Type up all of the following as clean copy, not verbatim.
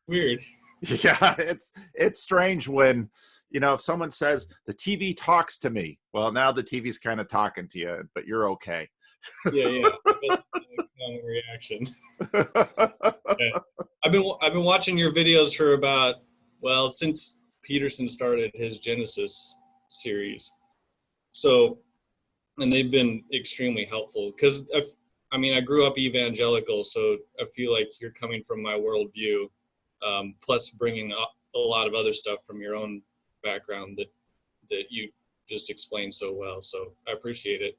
Weird. Yeah, it's strange when, if someone says the TV talks to me, well, now the TV's kind of talking to you, but you're okay. Yeah. That's a reaction. Yeah. I've been watching your videos for since Peterson started his Genesis series. So, and they've been extremely helpful because I grew up evangelical, so I feel like you're coming from my worldview, plus bringing up a lot of other stuff from your own background that you just explained so well. So I appreciate it.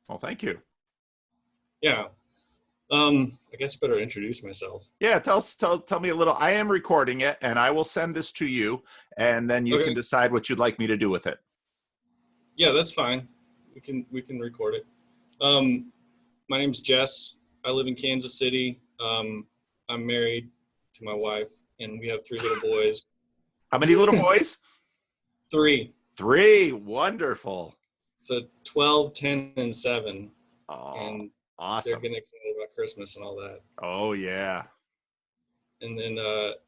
Well, thank you. Yeah. I guess I better introduce myself. Yeah, tell me a little. I am recording it, and I will send this to you, and then you can decide what you'd like me to do with it. Yeah, that's fine. We can record it. My name's Jess. I live in Kansas City. I'm married to my wife, and we have 3 little boys. How many little boys? 3. 3. Wonderful. So 12, 10, and 7. Oh, and awesome. They're getting excited about Christmas and all that. Oh, yeah. And then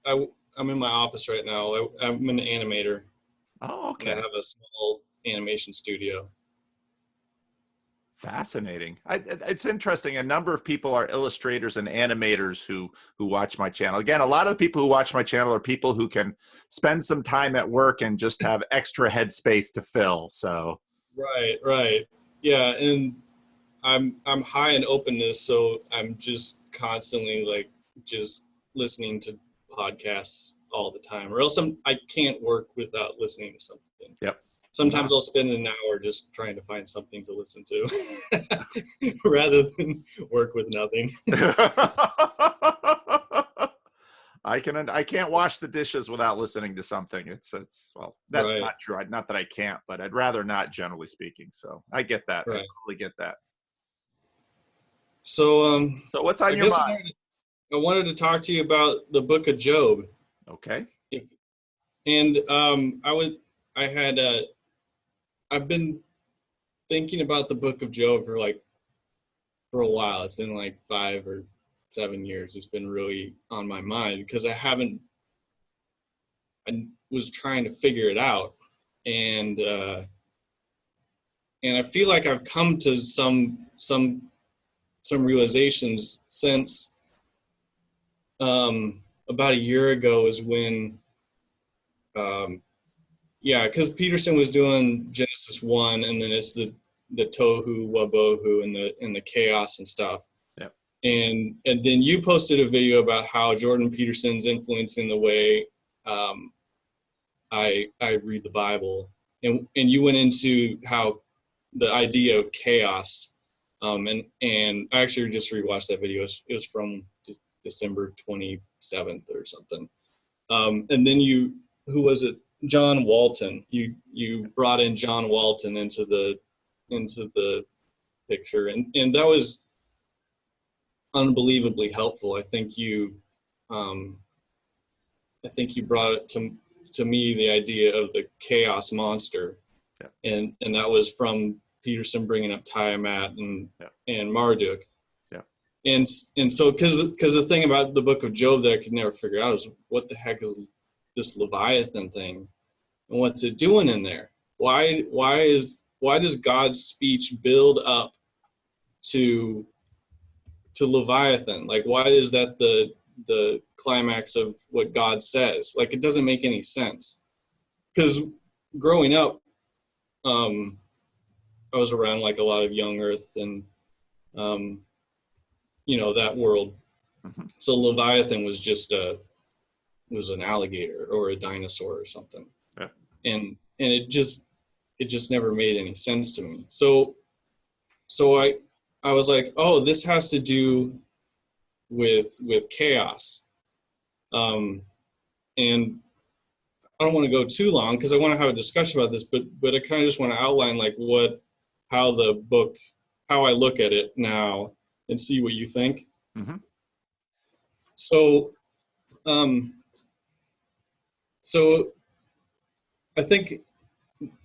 I'm in my office right now. I'm an animator. Oh, okay. I have a small animation studio. Fascinating. It's interesting. A number of people are illustrators and animators who watch my channel. Again, a lot of the people who watch my channel are people who can spend some time at work and just have extra headspace to fill. So. Right. Yeah, and I'm high in openness, so I'm just constantly just listening to podcasts all the time, or else I can't work without listening to something. Yep. Sometimes I'll spend an hour just trying to find something to listen to rather than work with nothing. I can't wash the dishes without listening to something. It's well, that's right. Not true. Not that I can't, but I'd rather not, generally speaking. So I get that. Right. I totally get that. So what's on your mind? I wanted to talk to you about the Book of Job. Okay. I've been thinking about the Book of Job for a while. It's been 5 or 7 years. It's been really on my mind because I was trying to figure it out, and I feel like I've come to some realizations since about a year ago is when because Peterson was doing Genesis 1, and then it's the tohu wabohu and the chaos and stuff. Yeah. And then you posted a video about how Jordan Peterson's influencing the way I read the Bible, and you went into how the idea of chaos, and I actually just rewatched that video. It was from December 27th or something. And then who was it? John Walton. You brought in John Walton into the picture, and that was unbelievably helpful. I think you brought it to me the idea of the chaos monster, yeah. and that was from Peterson bringing up Tiamat and Marduk. Yeah. And so because the thing about the Book of Job that I could never figure out is what the heck is this Leviathan thing, and what's it doing in there? Why does God's speech build up to Leviathan? Why is that the climax of what God says? It doesn't make any sense. Because growing up, I was around a lot of young Earth and that world. Mm-hmm. So Leviathan was just an alligator or a dinosaur or something. Yeah. And it just never made any sense to me. So I was like, oh, this has to do with chaos. And I don't want to go too long because I want to have a discussion about this, but I kind of just want to outline how I look at it now and see what you think. Mm-hmm. So I think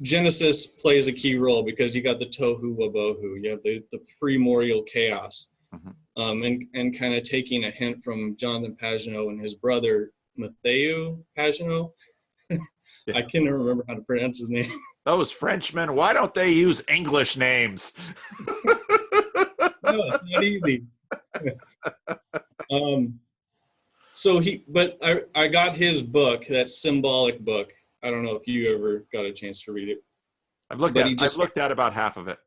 Genesis plays a key role because you got the tohu wabohu, you have the primordial chaos, and kind of taking a hint from Jonathan Pagenaud and his brother Mathieu Pagenaud. Yeah. I can't remember how to pronounce his name. Those Frenchmen, why don't they use English names? No, it's not easy. But I got his book, that Symbolic Book. I don't know if you ever got a chance to read it. I've looked at about half of it.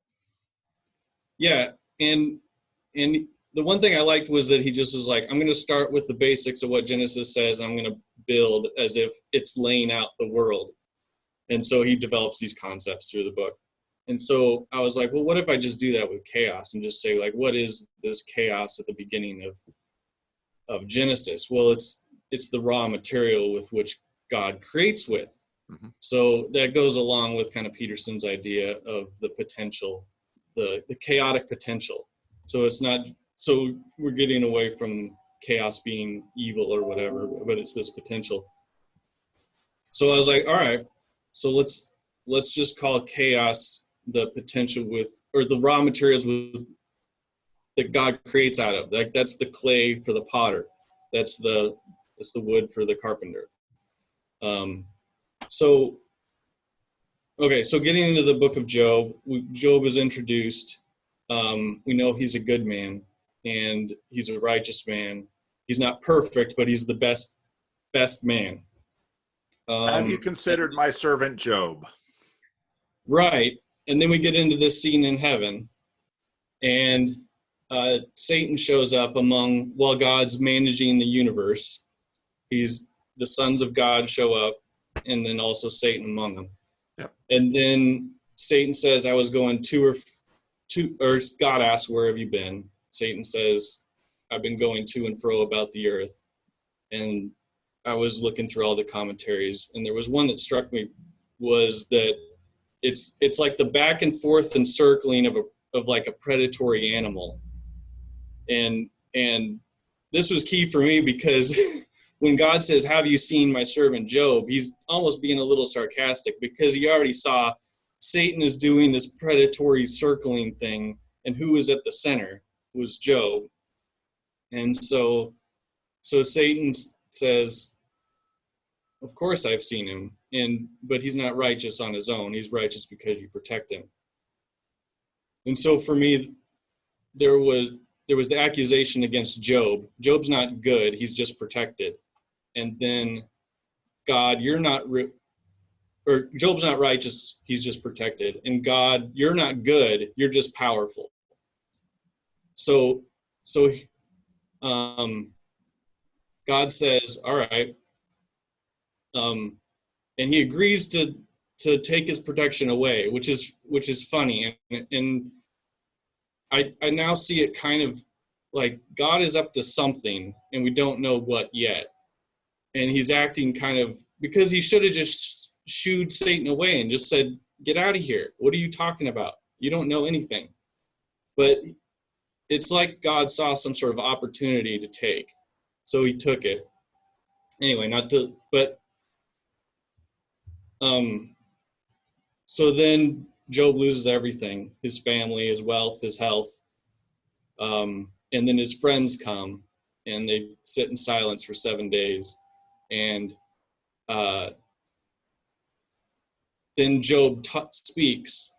Yeah, and the one thing I liked was that he just is like, I'm going to start with the basics of what Genesis says, and I'm going to build as if it's laying out the world. And so he develops these concepts through the book. And so I was like, well, what if I just do that with chaos and just say, like, what is this chaos at the beginning of Genesis? Well, it's the raw material with which God creates with. So that goes along with kind of Peterson's idea of the potential, the chaotic potential. So it's not, so we're getting away from chaos being evil or whatever, but it's this potential. So I was like, all right, so let's just call chaos the potential or the raw materials that God creates out of. Like that's the clay for the potter. That's the wood for the carpenter. So getting into the book of Job, Job is introduced. We know he's a good man and he's a righteous man. He's not perfect, but he's the best man. Have you considered my servant Job? Right. And then we get into this scene in heaven, and Satan shows up while God's managing the universe. The sons of God show up, and then also Satan among them. Yep. And then Satan says, I was going or God asks, where have you been? Satan says, I've been going to and fro about the earth. And I was looking through all the commentaries, and there was one that struck me, was that it's like the back and forth and circling of like a predatory animal. And this was key for me because when God says, have you seen my servant Job? He's almost being a little sarcastic because he already saw Satan is doing this predatory circling thing, and who was at the center was Job. And so Satan says, of course I've seen him, but he's not righteous on his own. He's righteous because you protect him. And so for me, there was the accusation against Job. Job's not good, he's just protected. And then God, Job's not righteous, he's just protected. And God, you're not good, you're just powerful. So God says, all right, and he agrees to take his protection away, which is funny. And I now see it kind of like God is up to something, and we don't know what yet. And he's acting kind of, because he should have just shooed Satan away and just said, get out of here. What are you talking about? You don't know anything. But it's like God saw some sort of opportunity to take. So he took it. Anyway, so then Job loses everything, his family, his wealth, his health. And then his friends come, and they sit in silence for 7 days. And then Job speaks.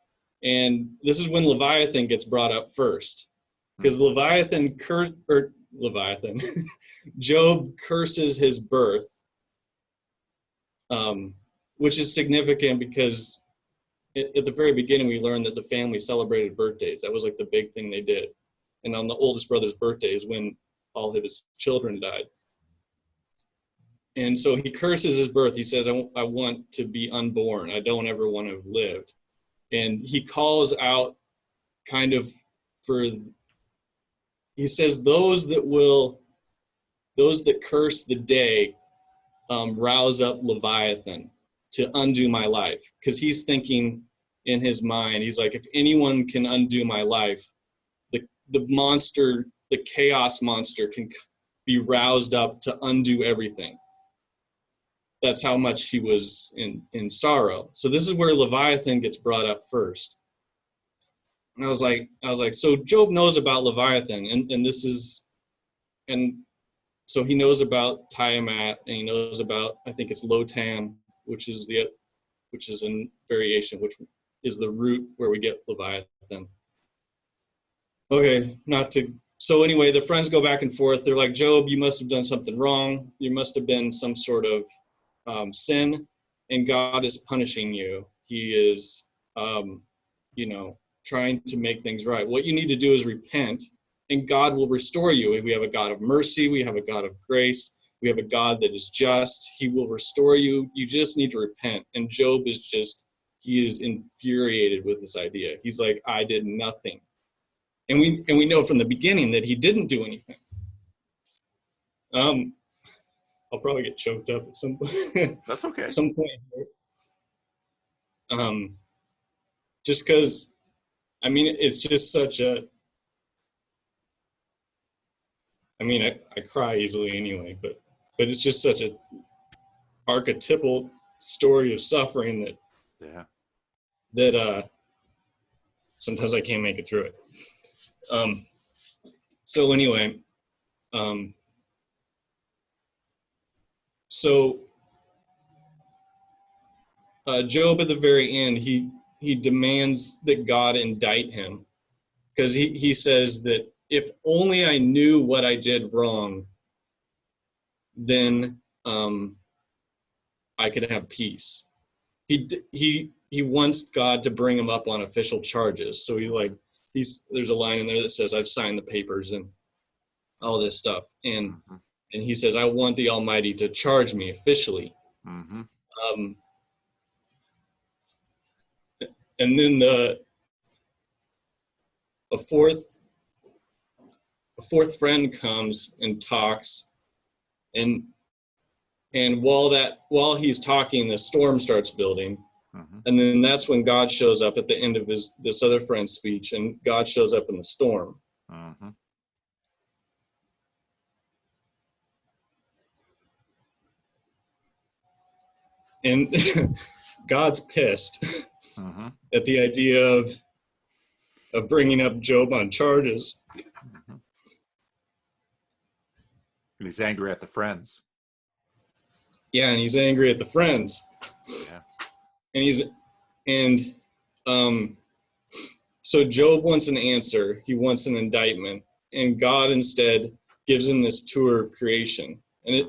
And this is when Leviathan gets brought up first. Because Job curses his birth, which is significant because at the very beginning we learned that the family celebrated birthdays. That was like the big thing they did. And on the oldest brother's birthday is when all of his children died. And so he curses his birth. He says, I want to be unborn. I don't ever want to have lived. And he calls out kind of he says, those that curse the day, rouse up Leviathan to undo my life. Because he's thinking in his mind, he's like, if anyone can undo my life, the monster, the chaos monster can be roused up to undo everything. That's how much he was in sorrow. So this is where Leviathan gets brought up first. And I was like, so Job knows about Leviathan, and this is, and so he knows about Tiamat, and he knows about, I think it's Lotan, which is a variation, which is the root where we get Leviathan. Okay, so anyway, the friends go back and forth. They're like, Job, you must have done something wrong. You must have been some sort of sin, and God is punishing you. He is, trying to make things right. What you need to do is repent, and God will restore you. We have a God of mercy. We have a God of grace. We have a God that is just. He will restore you. You just need to repent. And Job he is infuriated with this idea. He's like, I did nothing. And we know from the beginning that he didn't do anything. I'll probably get choked up at some point. That's okay. Some point. Just because, it's just such a. I cry easily anyway, but it's just such a archetypal story of suffering that sometimes I can't make it through it. So anyway, Job at the very end, he demands that God indict him, because he says that if only I knew what I did wrong, then I could have peace. He wants God to bring him up on official charges. So there's a line in there that says, I've signed the papers and all this stuff. And he says, I want the Almighty to charge me officially. Mm-hmm. And then a fourth friend comes and talks, and while he's talking, the storm starts building. Mm-hmm. And then that's when God shows up at the end of this other friend's speech, and God shows up in the storm. Mm-hmm. And God's pissed mm-hmm. at the idea of bringing up Job on charges. Mm-hmm. And he's angry at the friends. Yeah, and he's angry at the friends. Yeah. So Job wants an answer. He wants an indictment, and God instead gives him this tour of creation. And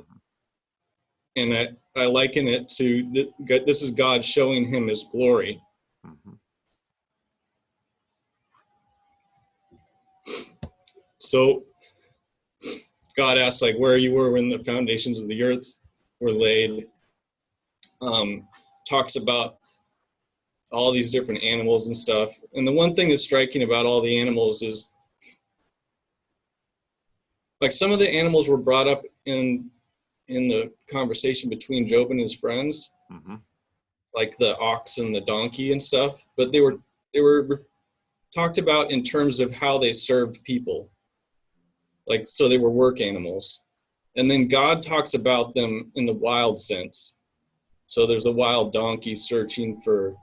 I liken it to this is God showing him his glory. Mm-hmm. So God asks, like, where you were when the foundations of the earth were laid. Talks about all these different animals and stuff. And the one thing that's striking about all the animals is, like, some of the animals were brought up in the conversation between Job and his friends, mm-hmm. like the ox and the donkey and stuff, but they were talked about in terms of how they served people. Like, so they were work animals. And then God talks about them in the wild sense. So there's a wild donkey searching for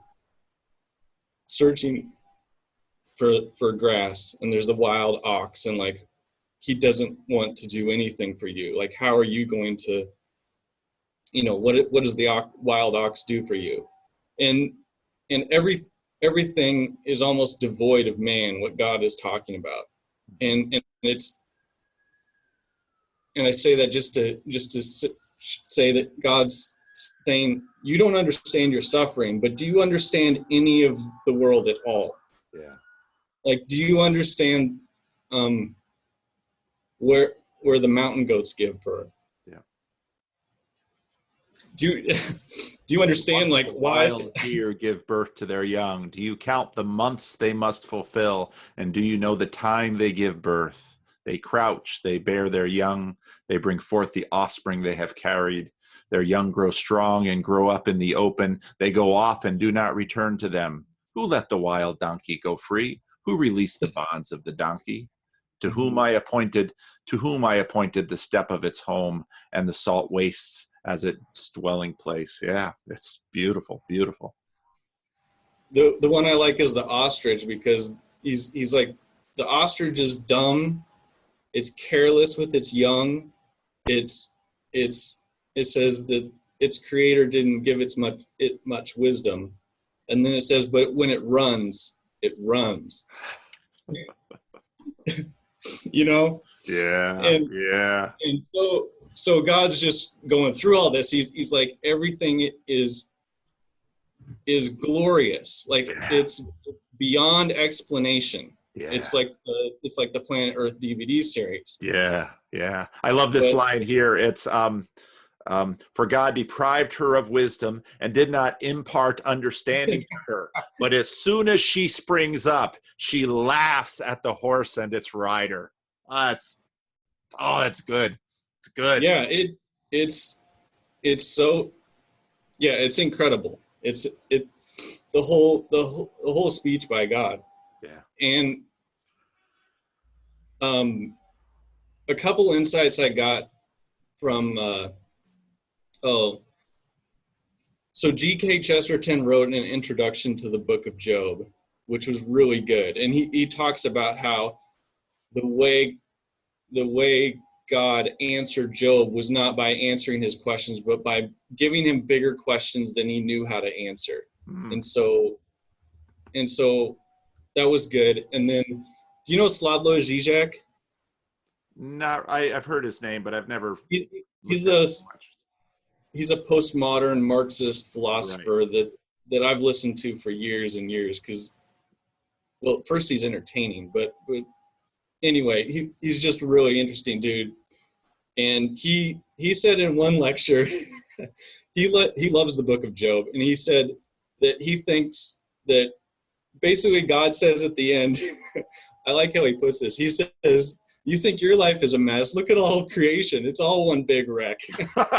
grass, and there's the wild ox, and like, he doesn't want to do anything for you. Like, how are you going to, what does the wild ox do for you? And everything is almost devoid of man, what God is talking about. And I say that just to say that God's saying, you don't understand your suffering, but do you understand any of the world at all? Yeah. Like, do you understand where the mountain goats give birth? Yeah. Do you understand, like, why wild deer give birth to their young? Do you count the months they must fulfill? And do you know the time they give birth? They crouch, they bear their young, they bring forth the offspring they have carried. Their young grow strong and grow up in the open. They go off and do not return to them. Who let the wild donkey go free? Who released the bonds of the donkey? To whom I appointed the step of its home, and the salt wastes as its dwelling place. Yeah, it's beautiful, beautiful. The one I like is the ostrich, because he's like, the ostrich is dumb, it's careless with its young, it says that its creator didn't give it much wisdom, and then it says, but when it runs. You know? Yeah. And so God's just going through all this. He's like, everything is glorious. Like, it's beyond explanation. Yeah. It's like the Planet Earth DVD series. Yeah. I love this line here. It's for God deprived her of wisdom and did not impart understanding to her. But as soon as she springs up, she laughs at the horse and its rider. That's good. It's good. Yeah, it's so, yeah, it's incredible. The whole speech by God. Yeah. And a couple insights I got from so G.K. Chesterton wrote an introduction to the book of Job, which was really good. And he talks about how the way God answered Job was not by answering his questions, but by giving him bigger questions than he knew how to answer. And so that was good. And then, do you know Slavoj Žižek? I've heard his name, but I've never. He's a postmodern Marxist philosopher that I've listened to for years and years. Because, well, first he's entertaining, but anyway, he's just a really interesting dude. And he said in one lecture, he loves the book of Job, and he said that he thinks that basically God says at the end, I like how he puts this. He says, you think your life is a mess? Look at all of creation. It's all one big wreck. But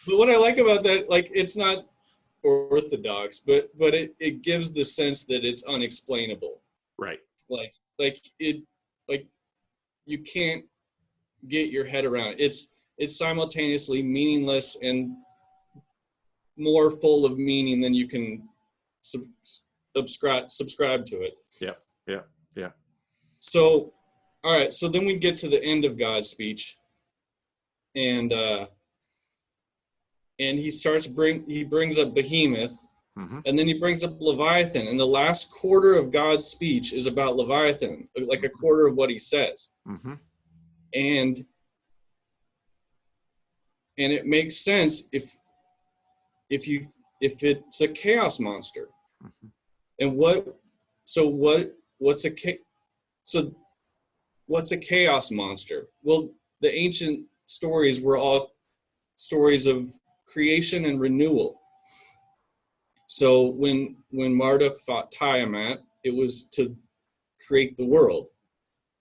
what I like about that, like, it's not orthodox, but it gives the sense that it's unexplainable. Right. Like you can't get your head around it. It's simultaneously meaningless and more full of meaning than you can subscribe to it. Yeah. So, all right. So then we get to the end of God's speech, and he brings up Behemoth, and then he brings up Leviathan, and the last quarter of God's speech is about Leviathan, like a quarter of what he says, and it makes sense if it's a chaos monster. And what's a chaos monster? Well, the ancient stories were all stories of creation and renewal. So when Marduk fought Tiamat, it was to create the world.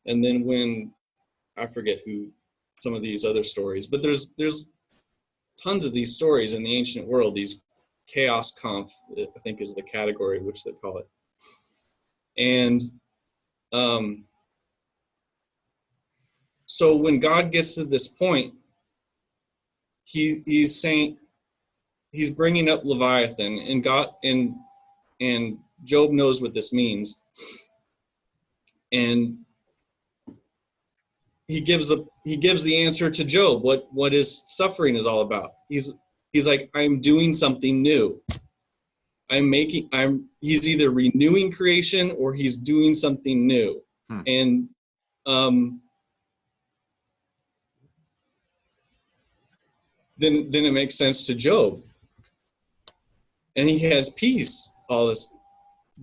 And then when, I forget who, some of these other stories, but there's tons of these stories in the ancient world, these chaos conf, I think is the category which they call it. And so when God gets to this point, he's saying, he's bringing up Leviathan, and God and Job knows what this means, and he gives the answer to Job, what his suffering is all about. He's like, I'm doing something new. He's either renewing creation or he's doing something new. And then it makes sense to Job. And he has peace, all this,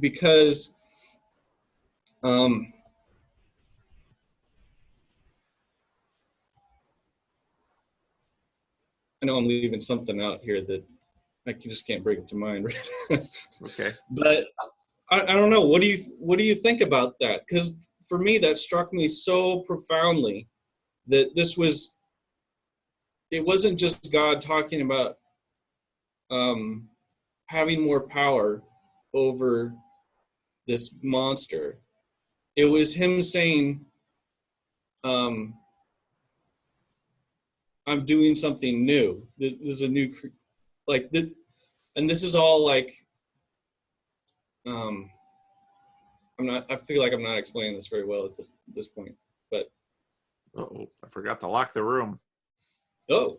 because I know I'm leaving something out here that I just can't bring it to mind. Okay. But I don't know. What do you think about that? Because for me, that struck me so profoundly that it wasn't just God talking about having more power over this monster. It was him saying, I'm doing something new. This is a new like and this is all like, I feel like I'm not explaining this very well at this point, but. Oh, I forgot to lock the room. Oh.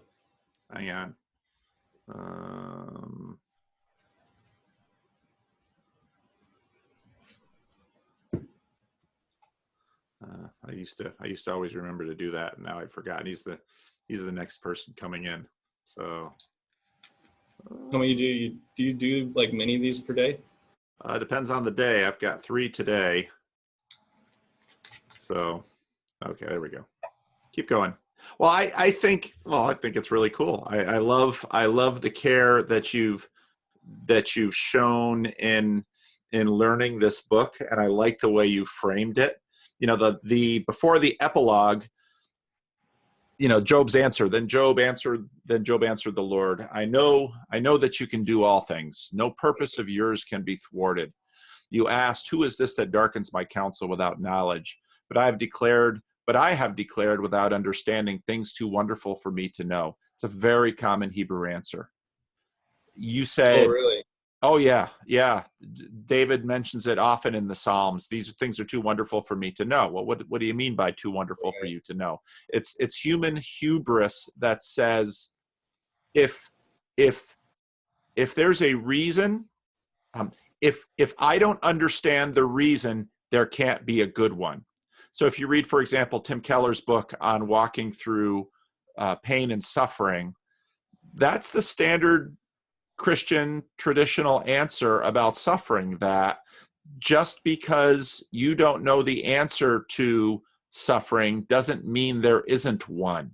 Hang on. I used to always remember to do that, and now I've forgotten. He's the next person coming in. So how many do you do like many of these per day? Depends on the day. I've got 3 today. So, okay, there we go. Keep going. Well, I think it's really cool. I love the care that you've shown in learning this book, and I like the way you framed it. You know, the before the epilogue, you know, Job's answer. Then Job answered the Lord, I know that you can do all things. No purpose of yours can be thwarted. You asked, who is this that darkens my counsel without knowledge? But I have declared without understanding things too wonderful for me to know. It's a very common Hebrew answer. You said, oh, really? Oh, yeah. David mentions it often in the Psalms. These things are too wonderful for me to know. Well, what do you mean by too wonderful for you to know? It's human hubris that says, if there's a reason, if I don't understand the reason, there can't be a good one. So if you read, for example, Tim Keller's book on walking through pain and suffering, that's the standard Christian traditional answer about suffering, that just because you don't know the answer to suffering doesn't mean there isn't one.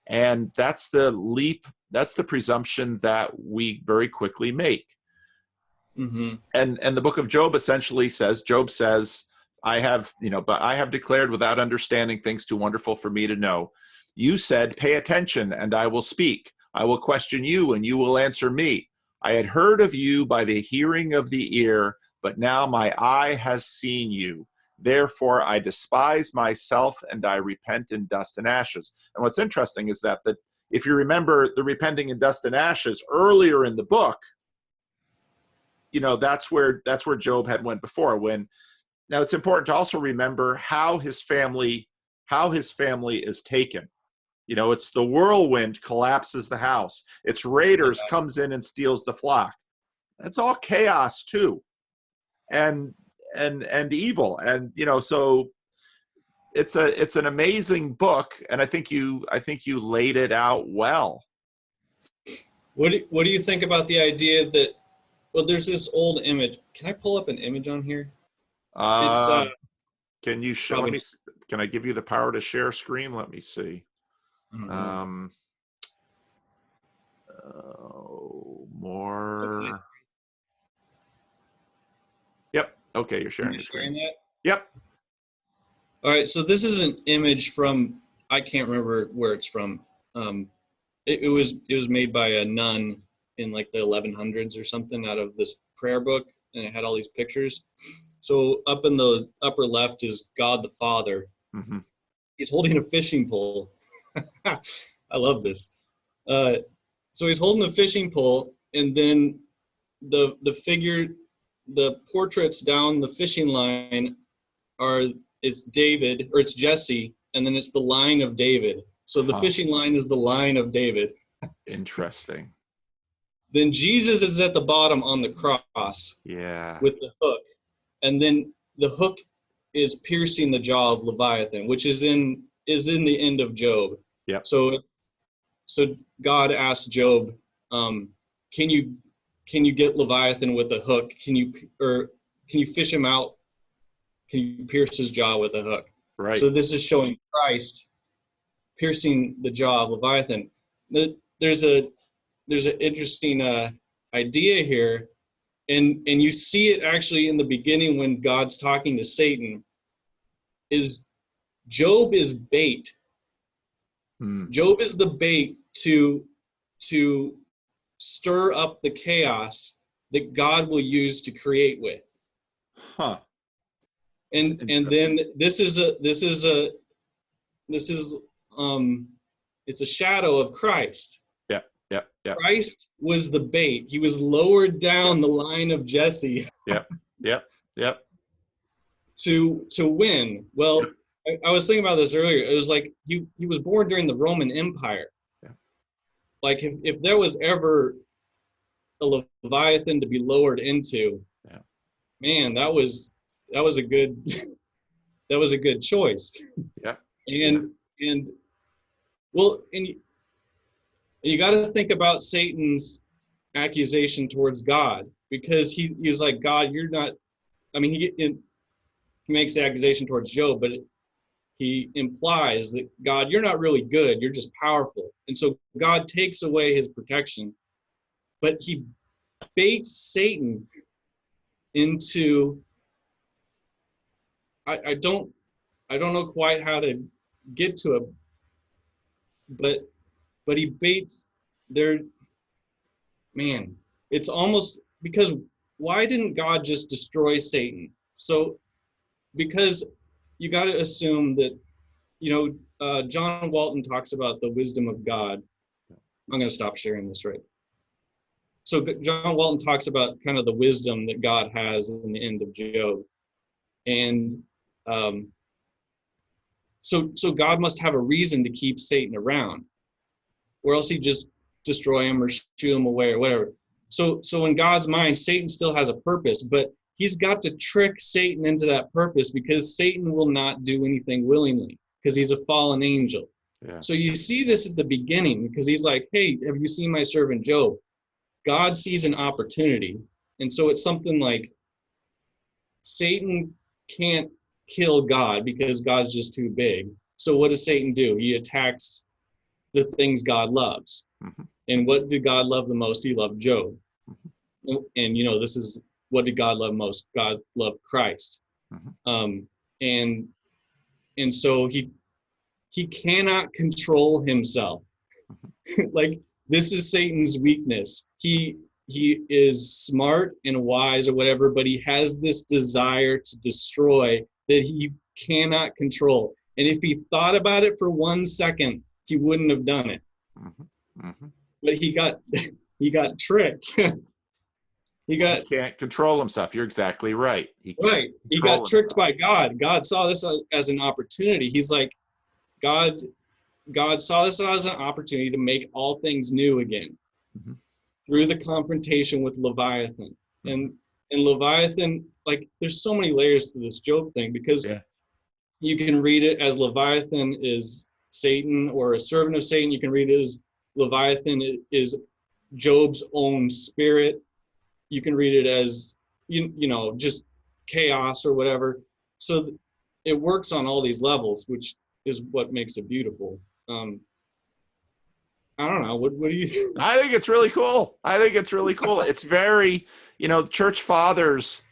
And that's the presumption that we very quickly make. Mm-hmm. And the book of Job essentially says, I have declared without understanding things too wonderful for me to know. You said, pay attention and I will speak. I will question you and you will answer me. I had heard of you by the hearing of the ear, but now my eye has seen you. Therefore, I despise myself and I repent in dust and ashes. And what's interesting is that if you remember the repenting in dust and ashes earlier in the book, you know, that's where Job had went before. Now it's important to also remember how his family is taken. You know, it's the whirlwind collapses the house. It's raiders comes in and steals the flock. That's all chaos too, and evil. And you know, so it's an amazing book, and I think you laid it out well. What do you think about the idea that? Well, there's this old image. Can I pull up an image on here? Can you show? Let me. Can I give you the power to share screen? Let me see. More. Yep. Okay, you're sharing your screen. That? Yep. All right. So this is an image from, I can't remember where it's from. It was made by a nun in like the 1100s or something, out of this prayer book, and it had all these pictures. So up in the upper left is God the Father. Mm-hmm. He's holding a fishing pole. I love this. So he's holding the fishing pole, and then the portraits down the fishing line it's David, or it's Jesse, and then it's the line of David. So the fishing line is the line of David. Interesting. Then Jesus is at the bottom on the cross. Yeah. With the hook, and then the hook is piercing the jaw of Leviathan, which is in the end of Job. Yep. So God asked Job, can you get Leviathan with a hook? Can you fish him out? Can you pierce his jaw with a hook? Right. So this is showing Christ piercing the jaw of Leviathan. There's an interesting idea here, and you see it actually in the beginning when God's talking to Satan. Is Job is bait. Job is the bait to stir up the chaos that God will use to create with. And then it's a shadow of Christ. Yeah. Yep. Yep. Christ was the bait. He was lowered down the line of Jesse. Yep. Yep. Yep. To win. Well, I was thinking about this earlier. It was like he was born during the Roman Empire. Yeah. Like if there was ever a Leviathan to be lowered into, man, that was a good that was a good choice. Yeah. And well, and you got to think about Satan's accusation towards God, because he was like, God, you're not. I mean, he makes the accusation towards Job, but he implies that, God, you're not really good. You're just powerful. And so God takes away his protection, but he baits Satan into, I don't know quite how to get to it, but he baits their, man, it's almost, because why didn't God just destroy Satan? So, because you got to assume that, John Walton talks about the wisdom of God. I'm going to stop sharing this, right? So John Walton talks about kind of the wisdom that God has in the end of Job. And so God must have a reason to keep Satan around, or else he'd just destroy him or shoo him away or whatever. So in God's mind, Satan still has a purpose, but he's got to trick Satan into that purpose, because Satan will not do anything willingly, because he's a fallen angel. Yeah. So you see this at the beginning, because he's like, hey, have you seen my servant Job? God sees an opportunity. And so it's something like Satan can't kill God because God's just too big. So what does Satan do? He attacks the things God loves. Mm-hmm. And what did God love the most? He loved Job. Mm-hmm. And this is, what did God love most? God loved Christ. Mm-hmm. And so he cannot control himself. Mm-hmm. Like, this is Satan's weakness. He is smart and wise or whatever, but he has this desire to destroy that he cannot control. And if he thought about it for 1 second, he wouldn't have done it. Mm-hmm. Mm-hmm. But he got tricked. He can't control himself. You're exactly right. He got tricked by God. God saw this as an opportunity. He's like, God saw this as an opportunity to make all things new again. Mm-hmm. Through the confrontation with Leviathan. Mm-hmm. And Leviathan, like, there's so many layers to this Job thing, because you can read it as Leviathan is Satan or a servant of Satan. You can read it as Leviathan is Job's own spirit. You can read it as, just chaos or whatever. So it works on all these levels, which is what makes it beautiful. I don't know. What do you? I think it's really cool. It's very, church fathers,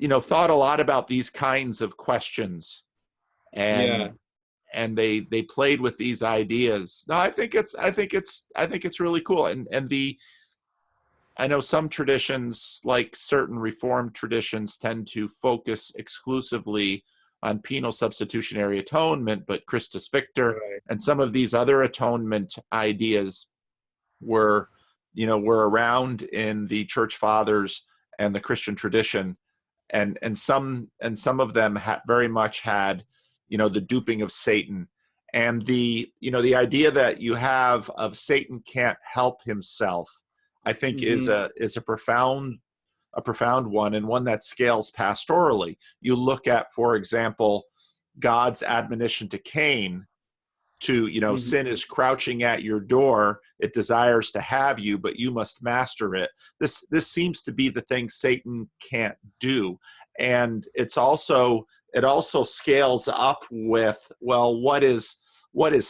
thought a lot about these kinds of questions, and they played with these ideas. No, I think it's really cool. And I know some traditions, like certain Reformed traditions, tend to focus exclusively on penal substitutionary atonement, but Christus Victor and some of these other atonement ideas were around in the church fathers and the Christian tradition, and some of them very much had, the duping of Satan, and the idea that you have of Satan can't help himself, I think is a profound one, and one that scales pastorally. You look at, for example, God's admonition to Cain to, sin is crouching at your door. It desires to have you, but you must master it. This seems to be the thing Satan can't do. And it also scales up with, well, what is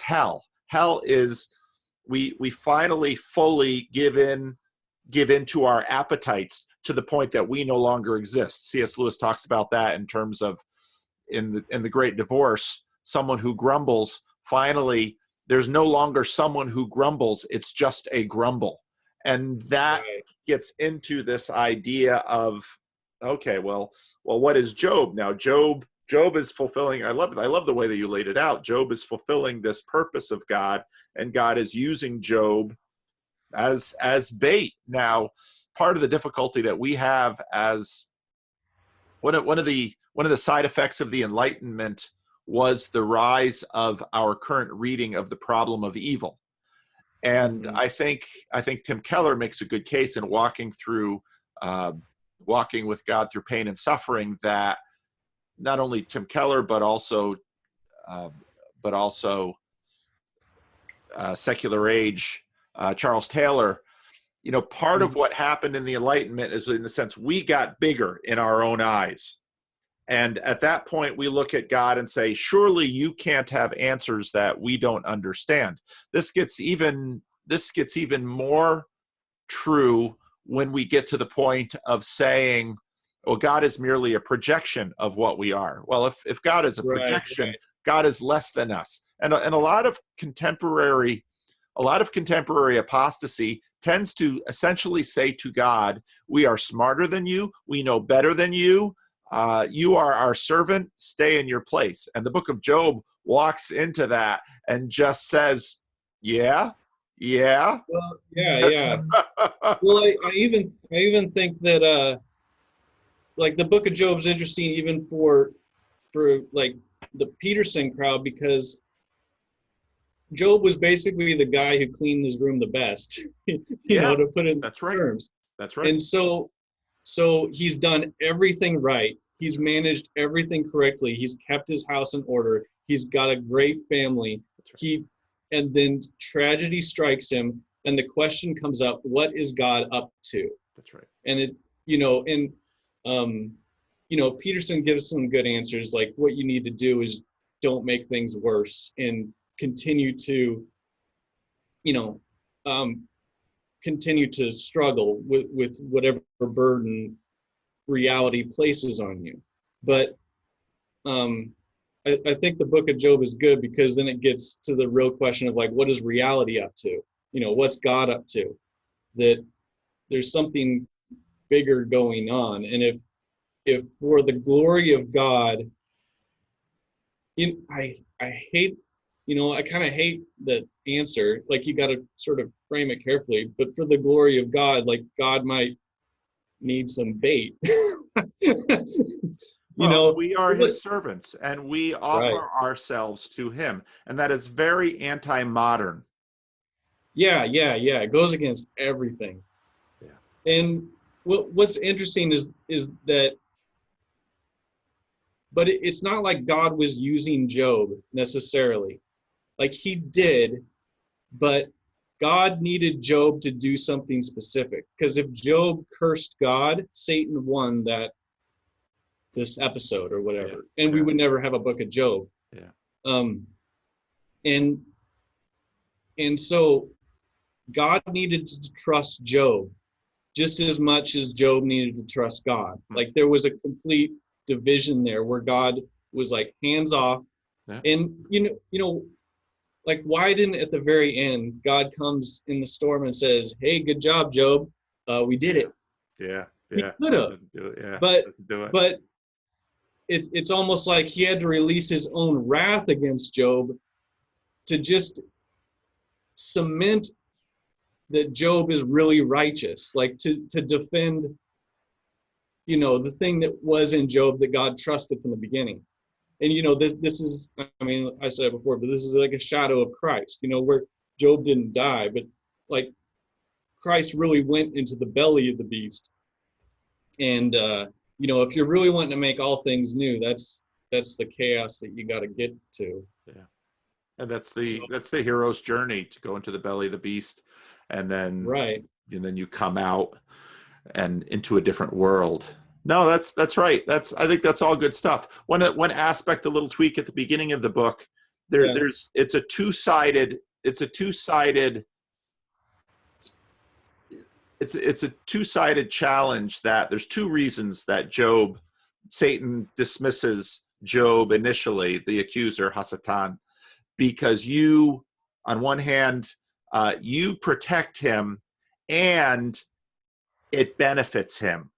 hell? Hell is we finally fully give in to our appetites to the point that we no longer exist. C.S. Lewis talks about that in terms of in the Great Divorce, someone who grumbles, finally there's no longer someone who grumbles, it's just a grumble. And that gets into this idea of, okay, well, what is Job? Now Job is fulfilling, I love the way that you laid it out. Job is fulfilling this purpose of God, and God is using Job as bait. Now, part of the difficulty that we have as one of the side effects of the Enlightenment was the rise of our current reading of the problem of evil. And Mhm. I think Tim Keller makes a good case in walking with God through pain and suffering, that not only Tim Keller but also secular age Charles Taylor. Part of what happened in the Enlightenment is, in a sense, we got bigger in our own eyes. And at that point, we look at God and say, surely you can't have answers that we don't understand. This gets even more true when we get to the point of saying, well, God is merely a projection of what we are. Well, if God is a Right, projection, right. God is less than us. And a lot of contemporary apostasy tends to essentially say to God, we are smarter than you, we know better than you, you are our servant, stay in your place. And the book of Job walks into that and just says, yeah. Well, yeah. Well, I even think that like the Book of Job's interesting even for like the Peterson crowd, because Job was basically the guy who cleaned his room the best, Yeah, to put it in that's right. terms. That's right. And so he's done everything right. He's managed everything correctly. He's kept his house in order. He's got a great family. Right. And then tragedy strikes him, and the question comes up, what is God up to? That's right. And Peterson gives some good answers, like what you need to do is don't make things worse and continue to, continue to struggle with whatever burden reality places on you. But I think the Book of Job is good, because then it gets to the real question of, like, what is reality up to? What's God up to? That there's something bigger going on. And if for the glory of God, I hate, I kind of hate the answer. Like, you got to sort of frame it carefully. But for the glory of God, like, God might need some bait. We are his servants, and we offer Right. ourselves to him, and that is very anti-modern. Yeah. It goes against everything. Yeah. And what's interesting is that, but it's not like God was using Job necessarily. Like, he did, but God needed Job to do something specific. Because if Job cursed God, Satan won this episode or whatever, and we would never have a book of Job. Yeah. And so God needed to trust Job just as much as Job needed to trust God. Like, there was a complete division there where God was like hands off. Yeah. And like, why didn't at the very end God comes in the storm and says, "Hey, good job, Job. We did it." Yeah. He could have. Yeah. But it's almost like he had to release his own wrath against Job to just cement that Job is really righteous, like to defend, the thing that was in Job that God trusted from the beginning. And, this is, I mean, I said it before, but this is like a shadow of Christ, where Job didn't die, but like Christ really went into the belly of the beast. And, if you're really wanting to make all things new, that's the chaos that you got to get to. Yeah. And that's the hero's journey, to go into the belly of the beast, and then and then you come out and into a different world. No, that's right. I think that's all good stuff. One aspect, a little tweak at the beginning of the book, it's a two-sided challenge. That there's two reasons that Satan dismisses Job initially, the accuser, Hasatan, because you, on one hand, you protect him and it benefits him.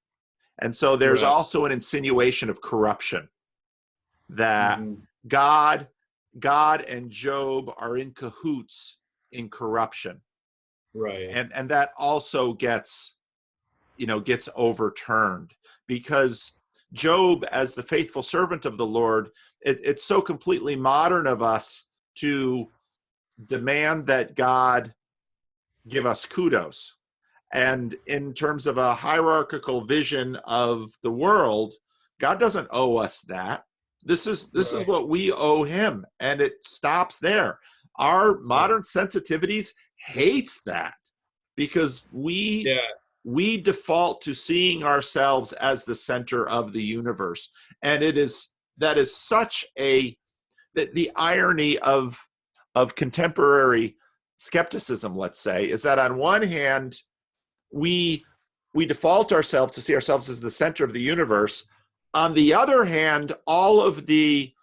And so there's also an insinuation of corruption, that God and Job are in cahoots in corruption. Right. And that also gets overturned, because Job, as the faithful servant of the Lord, it's so completely modern of us to demand that God give us kudos. And in terms of a hierarchical vision of the world, God doesn't owe us that. This is Right. what we owe him, and it stops there. Our modern sensitivities hates that, because we default to seeing ourselves as the center of the universe. And that is such the irony of contemporary skepticism, let's say, is that on one hand, we default ourselves to see ourselves as the center of the universe. On the other hand, all of the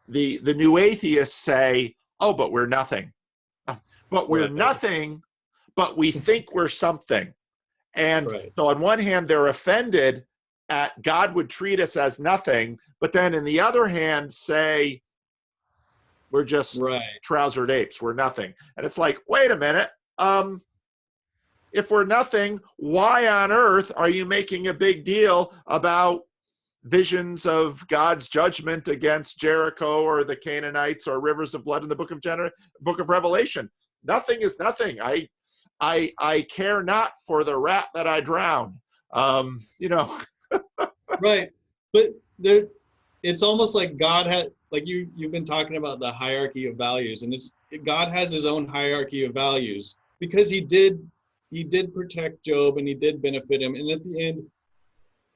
new atheists say, oh, but we're nothing. But we're nothing, but we think we're something. And so on one hand, they're offended at God would treat us as nothing, but then in the other hand say, we're just trousered apes, we're nothing. And it's like, wait a minute, if we're nothing, why on earth are you making a big deal about visions of God's judgment against Jericho or the Canaanites or rivers of blood in the book of Revelation? Nothing is nothing. I care not for the rat that I drown. Right. But it's almost like God had, like you've been talking about the hierarchy of values, and God has his own hierarchy of values, because he did protect Job and he did benefit him, and at the end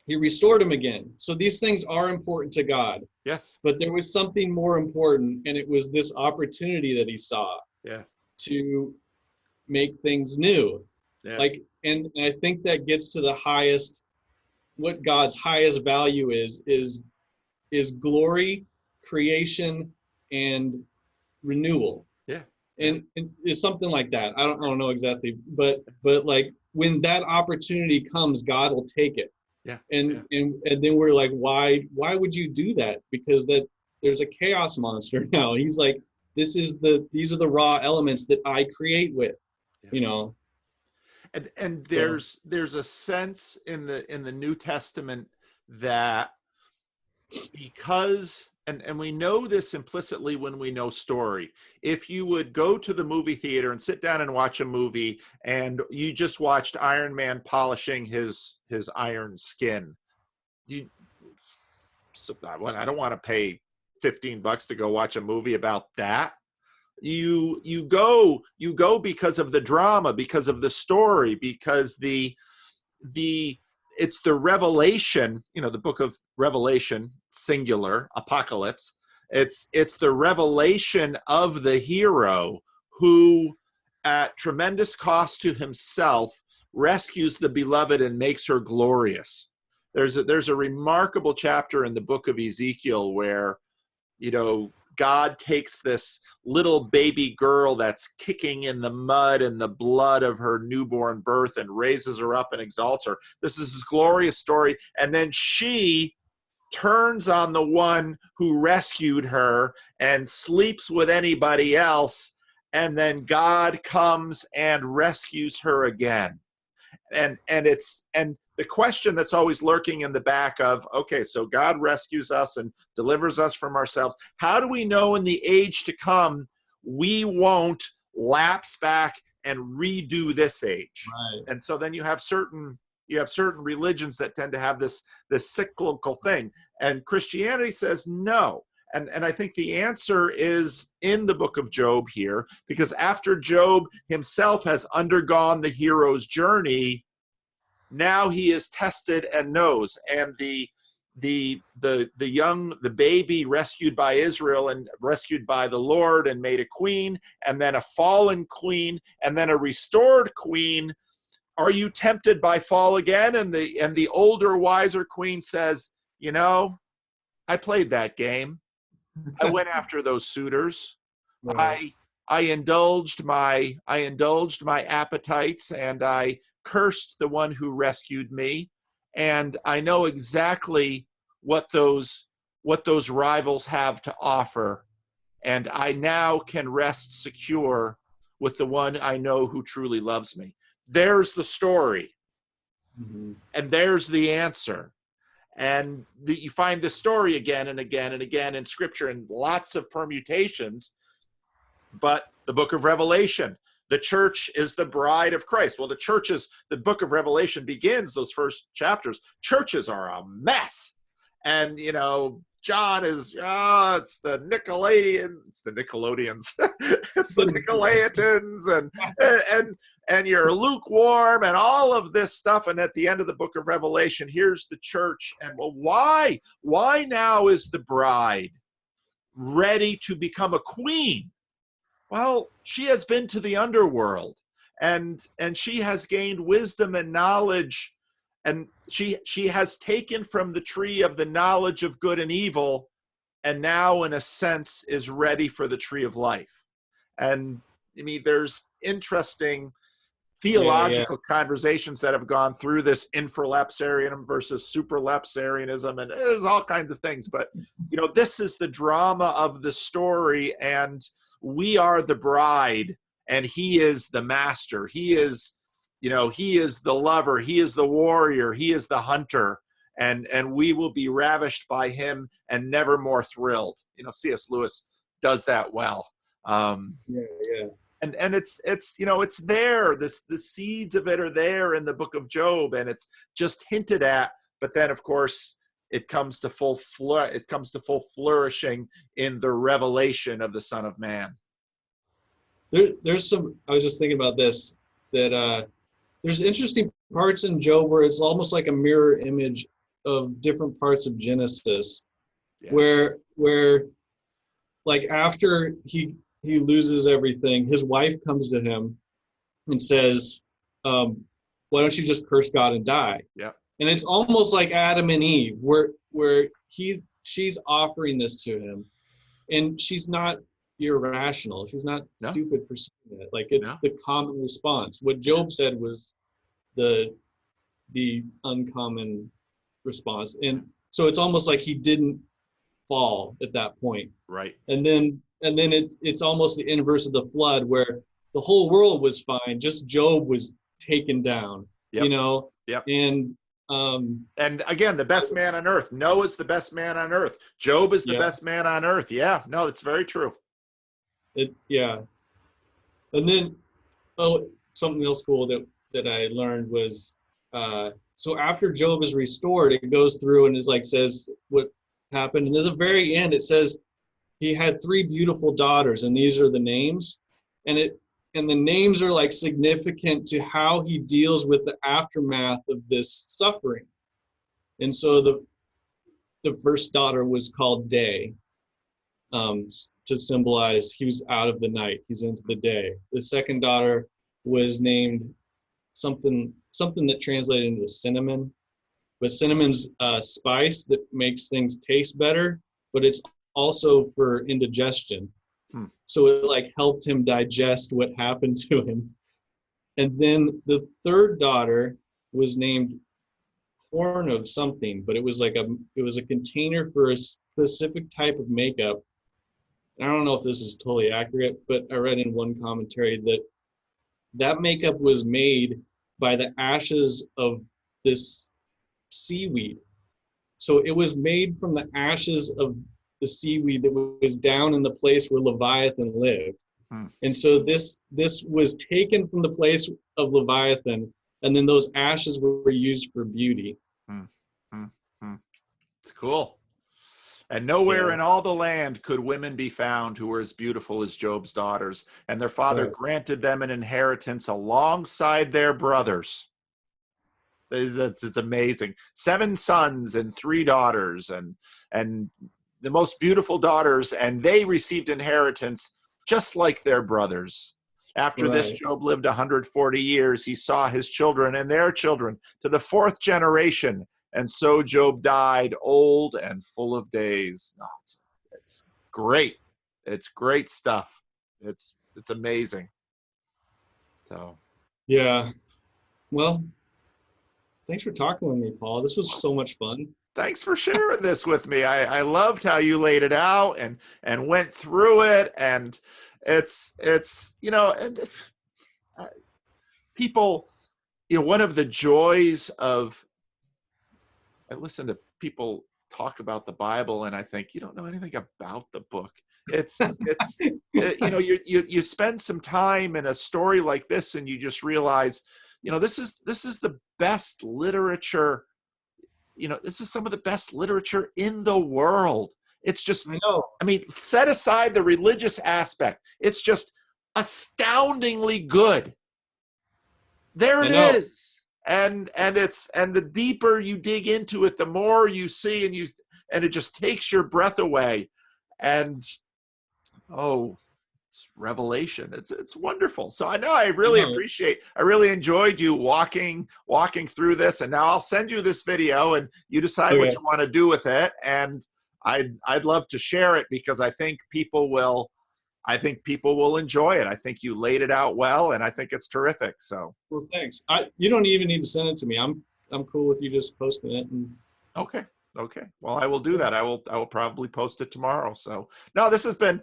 he restored him again. So these things are important to God. Yes. But there was something more important, and it was this opportunity that he saw to make things new. And I think that gets to the highest, what God's highest value is glory, creation, and renewal. And it's something like that. I don't know exactly, but like when that opportunity comes, God will take it. And then we're like, why would you do that? Because there's a chaos monster now. He's like, these are the raw elements that I create with, And there's a sense in the New Testament that because and we know this implicitly when we know story. If you would go to the movie theater and sit down and watch a movie, and you just watched Iron Man polishing his iron skin, I don't want to pay $15 to go watch a movie about that. You go because of the drama, because of the story, because it's the revelation, the book of Revelation, singular, apocalypse. It's the revelation of the hero who, at tremendous cost to himself, rescues the beloved and makes her glorious. There's a remarkable chapter in the book of Ezekiel where, God takes this little baby girl that's kicking in the mud and the blood of her newborn birth and raises her up and exalts her. This is this glorious story. And then she turns on the one who rescued her and sleeps with anybody else. And then God comes and rescues her again. And the question that's always lurking in the back of, okay, so God rescues us and delivers us from ourselves. How do we know in the age to come we won't lapse back and redo this age? Right. And so then you have certain religions that tend to have this cyclical thing. And Christianity says no. And I think the answer is in the book of Job here, because after Job himself has undergone the hero's journey, now he is tested and knows. And the baby rescued by Israel and rescued by the Lord and made a queen, and then a fallen queen, and then a restored queen. Are you tempted by fall again? And the older, wiser queen says, I played that game. I went after those suitors. Right. I indulged my appetites, and I cursed the one who rescued me. And I know exactly what those rivals have to offer. And I now can rest secure with the one I know who truly loves me. There's the story. Mm-hmm. And there's the answer. And you find the story again and again and again in Scripture in lots of permutations. But the book of Revelation, the church is the bride of Christ. Well, the book of Revelation begins, those first chapters, churches are a mess. And, John is, it's the Nicolaitans, it's the Nicolaitans, and you're lukewarm and all of this stuff. And at the end of the book of Revelation, here's the church. And well, why? Why now is the bride ready to become a queen? Well, she has been to the underworld, and she has gained wisdom and knowledge, and she has taken from the tree of the knowledge of good and evil, and now in a sense is ready for the tree of life. And I mean, there's interesting theological conversations that have gone through this infralapsarianism versus supralapsarianism, and there's all kinds of things. But this is the drama of the story, and we are the bride, and he is the master. He is, he is the lover. He is the warrior. He is the hunter, and we will be ravished by him and never more thrilled. C.S. Lewis does that well. And it's it's there. The seeds of it are there in the book of Job, and it's just hinted at. But then, of course, it comes to full flourishing in the revelation of the Son of Man. There's some. I was just thinking about this. That there's interesting parts in Job where it's almost like a mirror image of different parts of Genesis, where like after he loses everything, his wife comes to him and says, why don't you just curse God and die? Yeah. And it's almost like Adam and Eve, where she's offering this to him, and she's not irrational. She's not stupid for saying it. Like, it's the common response. What Job said was the uncommon response. And so it's almost like he didn't fall at that point. Right. And then it's almost the inverse of the flood, where the whole world was fine, just Job was taken down. Yep. And again, the best man on earth. Noah's the best man on earth. Job is the best man on earth. Yeah, no, it's very true. And then something else cool that I learned was so after Job is restored, it goes through and says what happened, and at the very end it says he had 3 beautiful daughters, and these are the names, and the names are significant to how he deals with the aftermath of this suffering. And so the first daughter was called Day, to symbolize he was out of the night, he's into the day. The second daughter was named something that translated into cinnamon, but cinnamon's spice that makes things taste better, but it's also for indigestion. So it helped him digest what happened to him. And then the third daughter was named Horn of something, but it was a container for a specific type of makeup. I don't know if this is totally accurate, but I read in one commentary that makeup was made by the ashes of this seaweed. So it was made from the ashes of the seaweed that was down in the place where Leviathan lived. And so this was taken from the place of Leviathan, and then those ashes were used for beauty. It's cool. And nowhere in all the land could women be found who were as beautiful as Job's daughters, and their father granted them an inheritance alongside their brothers. It's amazing. 7 sons and 3 daughters, and the most beautiful daughters, and they received inheritance just like their brothers. After this, Job lived 140 years. He saw his children and their children to the 4th generation, and so Job died old and full of days. Oh, it's great. It's great stuff. It's amazing. So, yeah. Well, thanks for talking with me, Paul. This was so much fun. Thanks for sharing this with me. I loved how you laid it out and went through it. And it's you know, uh, people, you know, one of the joys of, I listen to people talk about the Bible and I think, you don't know anything about the book. It's you know, you spend some time in a story like this and you just realize, you know, this is the best literature. You know, this is some of the best literature in the world. It's just, I know. I mean, set aside the religious aspect. It's just astoundingly good. There I it know. is. And the deeper you dig into it, the more you see, and it just takes your breath away. And oh, it's revelation. It's wonderful. So I know I really No. appreciate, I really enjoyed you walking through this. And now I'll send you this video and you decide what Okay. you want to do with it. And I'd love to share it because I think people will enjoy it. I think you laid it out well and I think it's terrific. So Well, thanks. You don't even need to send it to me. I'm cool with you just posting it. And okay. Okay. Well, I will do that. I will probably post it tomorrow. So no, this has been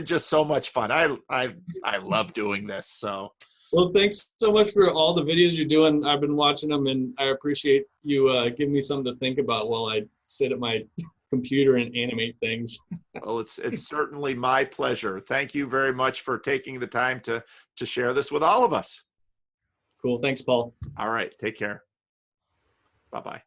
just so much fun. I love doing this. So well, thanks so much for all the videos you're doing. I've been watching them, and I appreciate you giving me something to think about while I sit at my computer and animate things. well, it's certainly my pleasure. Thank you very much for taking the time to share this with all of us. Cool. Thanks, Paul. All right. Take care. Bye-bye.